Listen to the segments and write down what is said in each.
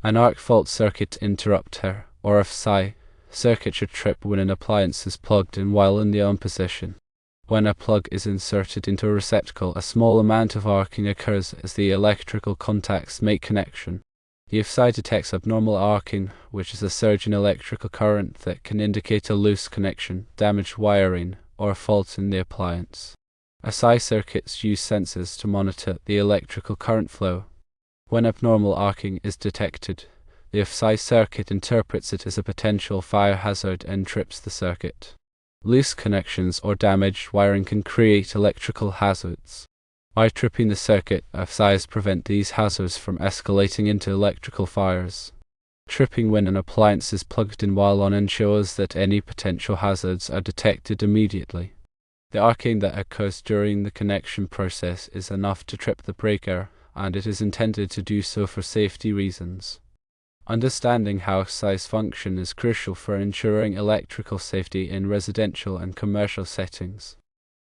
An arc fault circuit interrupter, or AFCI, circuit should trip when an appliance is plugged in while in the on position. When a plug is inserted into a receptacle, a small amount of arcing occurs as the electrical contacts make connection. The AFCI detects abnormal arcing, which is a surge in electrical current that can indicate a loose connection, damaged wiring, or a fault in the appliance. AFCI circuits use sensors to monitor the electrical current flow. When abnormal arcing is detected, the AFCI circuit interprets it as a potential fire hazard and trips the circuit. Loose connections or damaged wiring can create electrical hazards. By tripping the circuit, AFCIs prevent these hazards from escalating into electrical fires. Tripping when an appliance is plugged in while on ensures that any potential hazards are detected immediately. The arcing that occurs during the connection process is enough to trip the breaker, and it is intended to do so for safety reasons. Understanding how AFCIs function is crucial for ensuring electrical safety in residential and commercial settings.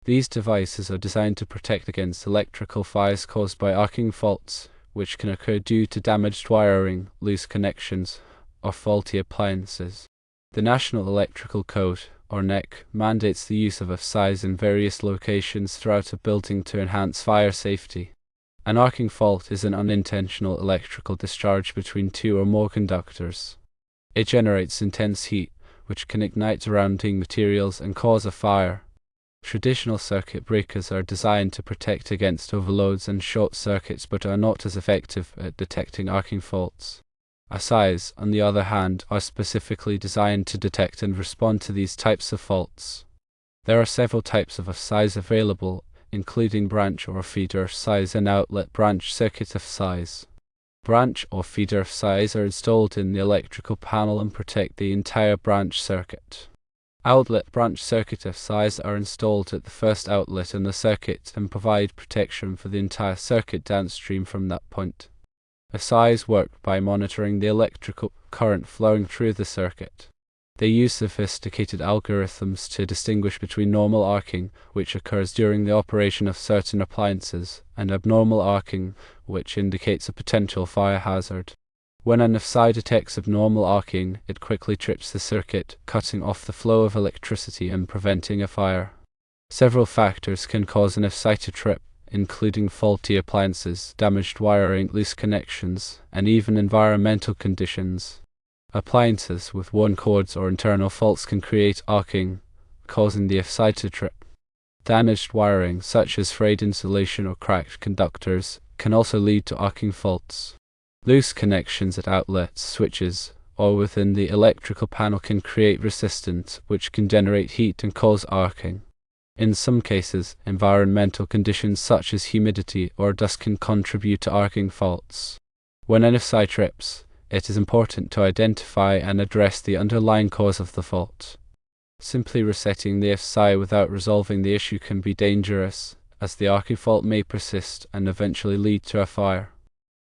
These devices are designed to protect against electrical fires caused by arcing faults, which can occur due to damaged wiring, loose connections, or faulty appliances. The National Electrical Code, or NEC, mandates the use of AFCIs in various locations throughout a building to enhance fire safety. An arcing fault is an unintentional electrical discharge between two or more conductors. It generates intense heat, which can ignite surrounding materials and cause a fire. Traditional circuit breakers are designed to protect against overloads and short circuits but are not as effective at detecting arcing faults. AFCIs, on the other hand, are specifically designed to detect and respond to these types of faults. There are several types of AFCIs available, including branch or feeder AFCIs and outlet branch circuit AFCIs. Branch or feeder AFCIs are installed in the electrical panel and protect the entire branch circuit. Outlet branch circuit AFCIs are installed at the first outlet in the circuit and provide protection for the entire circuit downstream from that point. AFCIs work by monitoring the electrical current flowing through the circuit. They use sophisticated algorithms to distinguish between normal arcing, which occurs during the operation of certain appliances, and abnormal arcing, which indicates a potential fire hazard. When an AFCI detects abnormal arcing, it quickly trips the circuit, cutting off the flow of electricity and preventing a fire. Several factors can cause an AFCI to trip, including faulty appliances, damaged wiring, loose connections, and even environmental conditions. Appliances with worn cords or internal faults can create arcing, causing the AFCI to trip. Damaged wiring, such as frayed insulation or cracked conductors, can also lead to arcing faults. Loose connections at outlets, switches, or within the electrical panel can create resistance, which can generate heat and cause arcing. In some cases, environmental conditions such as humidity or dust can contribute to arcing faults. When an AFCI trips, it is important to identify and address the underlying cause of the fault. Simply resetting the AFCI without resolving the issue can be dangerous, as the arcing fault may persist and eventually lead to a fire.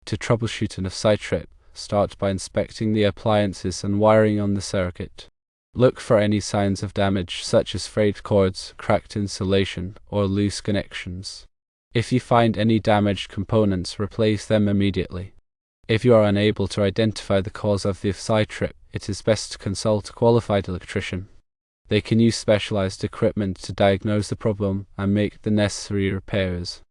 To troubleshoot an AFCI trip, start by inspecting the appliances and wiring on the circuit. Look for any signs of damage such as frayed cords, cracked insulation, or loose connections. If you find any damaged components, replace them immediately. If you are unable to identify the cause of the AFCI trip, it is best to consult a qualified electrician. They can use specialized equipment to diagnose the problem and make the necessary repairs.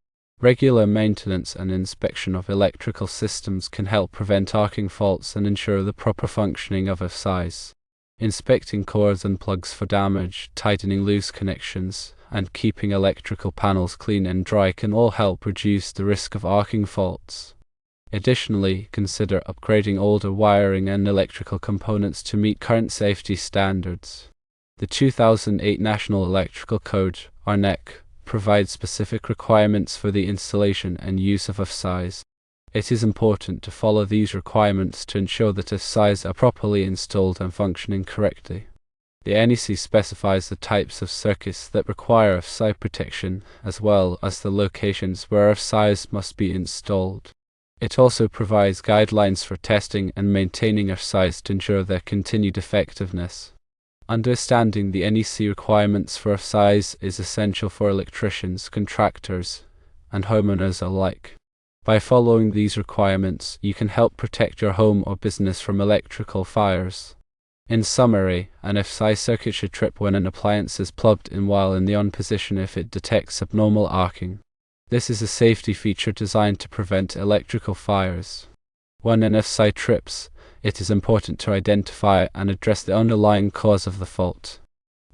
Regular maintenance and inspection of electrical systems can help prevent arcing faults and ensure the proper functioning of AFCIs. Inspecting cords and plugs for damage, tightening loose connections, and keeping electrical panels clean and dry can all help reduce the risk of arcing faults. Additionally, consider upgrading older wiring and electrical components to meet current safety standards. The 2008 National Electrical Code, or NEC, provides specific requirements for the installation and use of AFCIs. It is important to follow these requirements to ensure that AFCIs are properly installed and functioning correctly. The NEC specifies the types of circuits that require AFCI protection, as well as the locations where AFCIs must be installed. It also provides guidelines for testing and maintaining AFCIs to ensure their continued effectiveness. Understanding the NEC requirements for AFCIs is essential for electricians, contractors, and homeowners alike. By following these requirements, you can help protect your home or business from electrical fires. In summary, an AFCI circuit should trip when an appliance is plugged in while in the on position if it detects abnormal arcing. This is a safety feature designed to prevent electrical fires. When an AFCI trips, it is important to identify and address the underlying cause of the fault.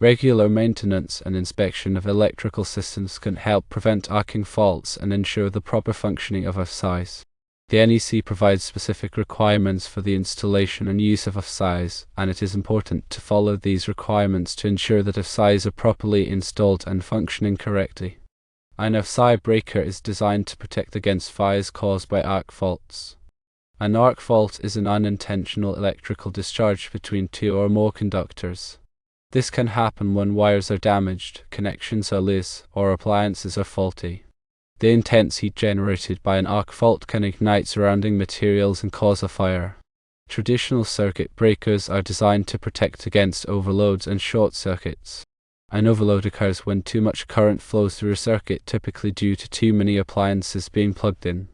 Regular maintenance and inspection of electrical systems can help prevent arcing faults and ensure the proper functioning of AFCIs. The NEC provides specific requirements for the installation and use of AFCIs, and it is important to follow these requirements to ensure that AFCIs are properly installed and functioning correctly. An AFCI breaker is designed to protect against fires caused by arc faults. An arc fault is an unintentional electrical discharge between two or more conductors. This can happen when wires are damaged, connections are loose, or appliances are faulty. The intense heat generated by an arc fault can ignite surrounding materials and cause a fire. Traditional circuit breakers are designed to protect against overloads and short circuits. An overload occurs when too much current flows through a circuit, typically due to too many appliances being plugged in.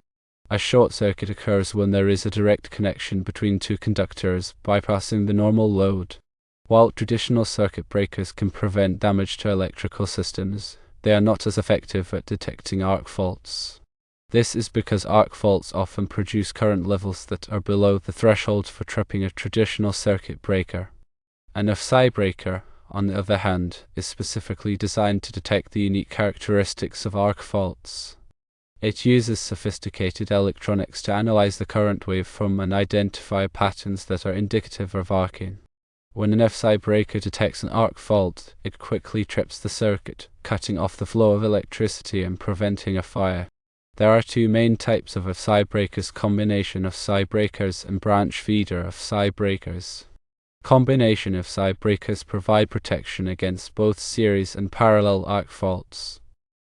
A short circuit occurs when there is a direct connection between two conductors, bypassing the normal load. While traditional circuit breakers can prevent damage to electrical systems, they are not as effective at detecting arc faults. This is because arc faults often produce current levels that are below the threshold for tripping a traditional circuit breaker. An AFCI breaker, on the other hand, is specifically designed to detect the unique characteristics of arc faults. It uses sophisticated electronics to analyze the current waveform and identify patterns that are indicative of arcing. When an AFCI breaker detects an arc fault, it quickly trips the circuit, cutting off the flow of electricity and preventing a fire. There are two main types of AFCI breakers: combination AFCI breakers and branch feeder AFCI breakers. Combination AFCI breakers provide protection against both series and parallel arc faults.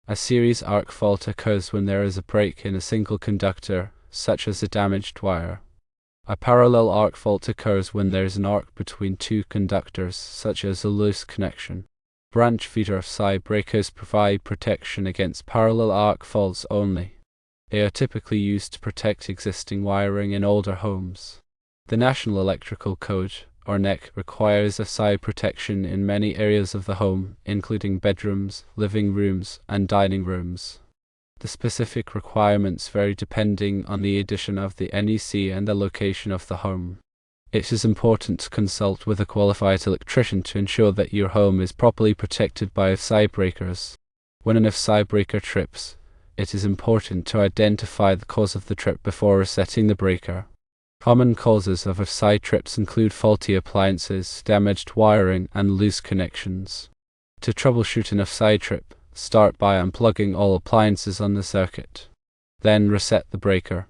A series arc fault occurs when there is a break in a single conductor, such as a damaged wire. A parallel arc fault occurs when there is an arc between two conductors, such as a loose connection. Branch feeder AFCI breakers provide protection against parallel arc faults only. They are typically used to protect existing wiring in older homes. The National Electrical Code, or NEC, requires AFCI protection in many areas of the home, including bedrooms, living rooms, and dining rooms. The specific requirements vary depending on the edition of the NEC and the location of the home. It is important to consult with a qualified electrician to ensure that your home is properly protected by AFCI breakers. When an AFCI breaker trips, it is important to identify the cause of the trip before resetting the breaker. Common causes of AFCI trips include faulty appliances, damaged wiring, and loose connections. To troubleshoot an AFCI trip, start by unplugging all appliances on the circuit. Then reset the breaker.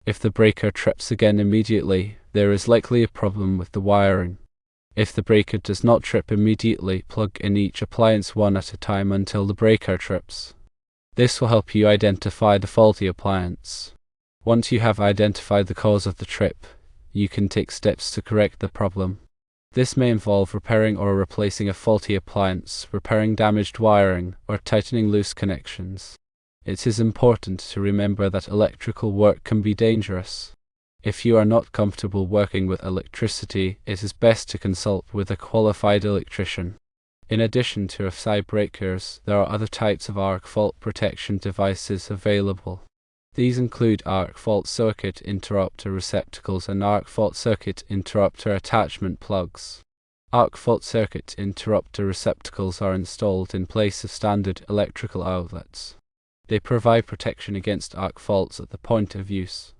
If the breaker trips again immediately, there is likely a problem with the wiring. If the breaker does not trip immediately, plug in each appliance one at a time until the breaker trips. This will help you identify the faulty appliance. Once you have identified the cause of the trip, you can take steps to correct the problem. This may involve repairing or replacing a faulty appliance, repairing damaged wiring, or tightening loose connections. It is important to remember that electrical work can be dangerous. If you are not comfortable working with electricity, it is best to consult with a qualified electrician. In addition to AFCI breakers, there are other types of arc fault protection devices available. These include arc fault circuit interrupter receptacles and arc fault circuit interrupter attachment plugs. Arc fault circuit interrupter receptacles are installed in place of standard electrical outlets. They provide protection against arc faults at the point of use.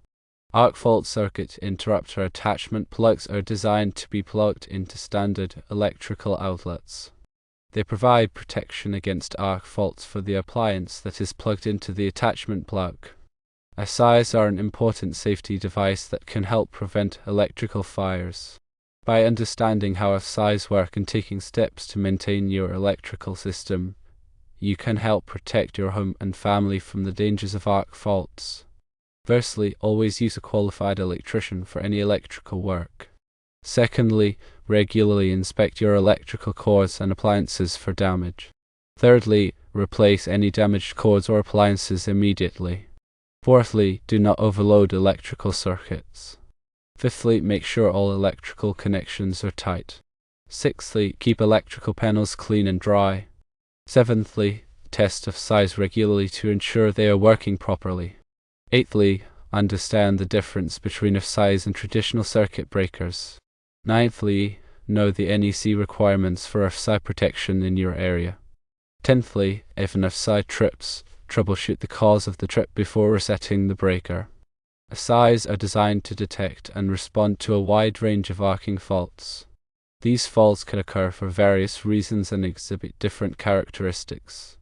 Arc fault circuit interrupter attachment plugs are designed to be plugged into standard electrical outlets. They provide protection against arc faults for the appliance that is plugged into the attachment plug. AFCIs are an important safety device that can help prevent electrical fires. By understanding how AFCIs work and taking steps to maintain your electrical system, you can help protect your home and family from the dangers of arc faults. Firstly, always use a qualified electrician for any electrical work. Secondly, regularly inspect your electrical cords and appliances for damage. Thirdly, replace any damaged cords or appliances immediately. Fourthly, do not overload electrical circuits. Fifthly, make sure all electrical connections are tight. Sixthly, keep electrical panels clean and dry. Seventhly, test AFCIs regularly to ensure they are working properly. Eighthly, understand the difference between AFCIs and traditional circuit breakers. Ninthly, know the NEC requirements for AFCI protection in your area. Tenthly, if an AFCI trips, troubleshoot the cause of the trip before resetting the breaker. AFCIs are designed to detect and respond to a wide range of arcing faults. These faults can occur for various reasons and exhibit different characteristics.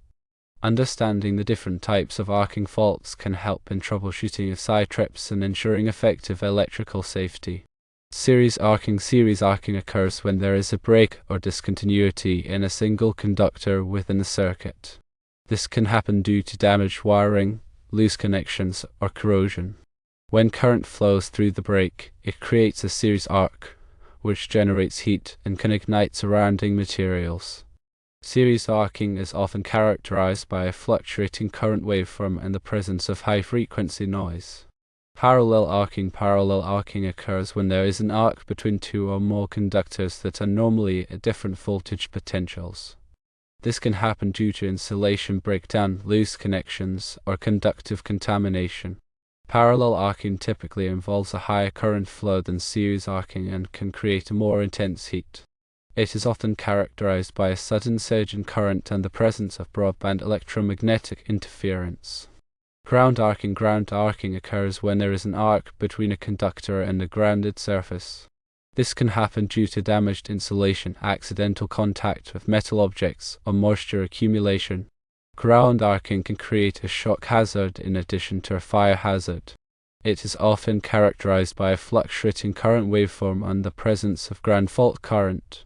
Understanding the different types of arcing faults can help in troubleshooting AFCI trips and ensuring effective electrical safety. Series arcing occurs when there is a break or discontinuity in a single conductor within the circuit. This can happen due to damaged wiring, loose connections, or corrosion. When current flows through the break, it creates a series arc, which generates heat and can ignite surrounding materials. Series arcing is often characterized by a fluctuating current waveform and the presence of high-frequency noise. Parallel arcing occurs when there is an arc between two or more conductors that are normally at different voltage potentials. This can happen due to insulation breakdown, loose connections, or conductive contamination. Parallel arcing typically involves a higher current flow than series arcing and can create a more intense heat. It is often characterized by a sudden surge in current and the presence of broadband electromagnetic interference. Ground arcing occurs when there is an arc between a conductor and a grounded surface. This can happen due to damaged insulation, accidental contact with metal objects, or moisture accumulation. Ground arcing can create a shock hazard in addition to a fire hazard. It is often characterized by a fluctuating current waveform and the presence of ground fault current.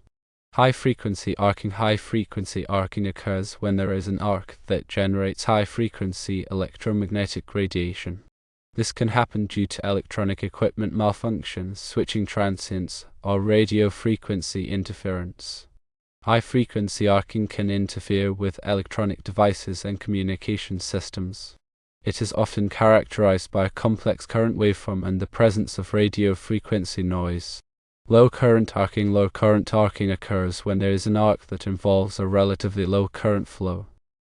High-frequency arcing occurs when there is an arc that generates high-frequency electromagnetic radiation. This can happen due to electronic equipment malfunctions, switching transients, or radio frequency interference. High-frequency arcing can interfere with electronic devices and communication systems. It is often characterized by a complex current waveform and the presence of radio frequency noise. Low current arcing occurs when there is an arc that involves a relatively low current flow.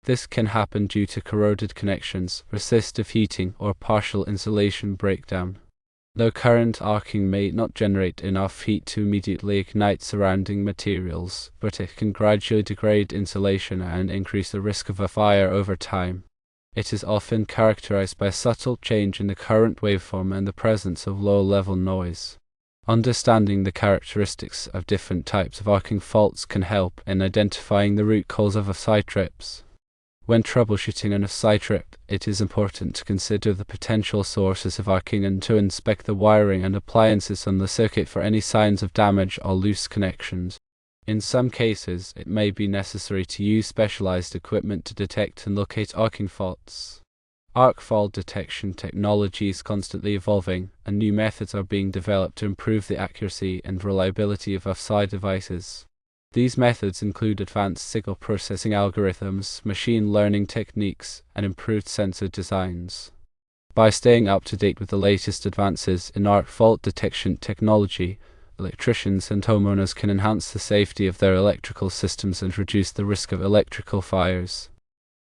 This can happen due to corroded connections, resistive heating, or partial insulation breakdown. Low current arcing may not generate enough heat to immediately ignite surrounding materials, but it can gradually degrade insulation and increase the risk of a fire over time. It is often characterized by a subtle change in the current waveform and the presence of low-level noise. Understanding the characteristics of different types of arcing faults can help in identifying the root cause of AFCI trips. When troubleshooting an AFCI trip, it is important to consider the potential sources of arcing and to inspect the wiring and appliances on the circuit for any signs of damage or loose connections. In some cases, it may be necessary to use specialized equipment to detect and locate arcing faults. Arc fault detection technology is constantly evolving, and new methods are being developed to improve the accuracy and reliability of AFCI devices. These methods include advanced signal processing algorithms, machine learning techniques, and improved sensor designs. By staying up to date with the latest advances in arc fault detection technology, electricians and homeowners can enhance the safety of their electrical systems and reduce the risk of electrical fires.